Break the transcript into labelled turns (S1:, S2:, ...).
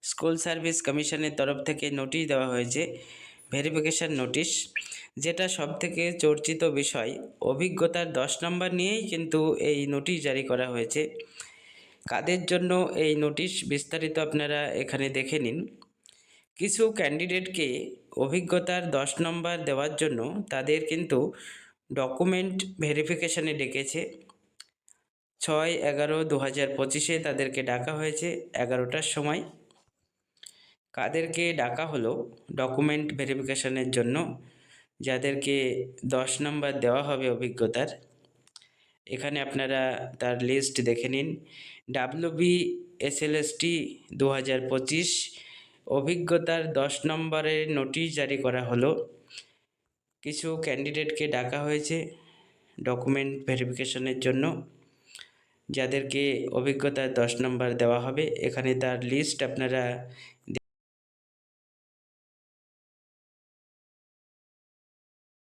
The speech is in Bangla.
S1: স্কুল সার্ভিস কমিশনের তরফ থেকে নোটিশ দেওয়া হয়েছে, ভেরিফিকেশান নোটিশ, যেটা সবথেকে চর্চিত বিষয়। অভিজ্ঞতার 10 নম্বর নিয়েই কিন্তু এই নোটিশ জারি করা হয়েছে। কাদের জন্য এই নোটিশ বিস্তারিত আপনারা এখানে দেখে নিন। কিছু ক্যান্ডিডেটকে অভিজ্ঞতার 10 নম্বর দেওয়ার জন্য তাদের কিন্তু ডকুমেন্ট ভেরিফিকেশানে ডেকেছে। 6/11/2025 তাদেরকে ডাকা হয়েছে 11টার সময়। কাদেরকে ডাকা হলো ডকুমেন্ট ভেরিফিকেশানের জন্য, যাদেরকে 10 নম্বর দেওয়া হবে অভিজ্ঞতার, এখানে আপনারা তার লিস্ট দেখে নিন। WBSLST 2025 অভিজ্ঞতার 10 নম্বরের নোটিশ জারি করা হলো। কিছু ক্যান্ডিডেটকে ডাকা হয়েছে ডকুমেন্ট ভেরিফিকেশনের জন্য, যাদেরকে অভিজ্ঞতার 10 নম্বর দেওয়া হবে। এখানে তার লিস্ট আপনারা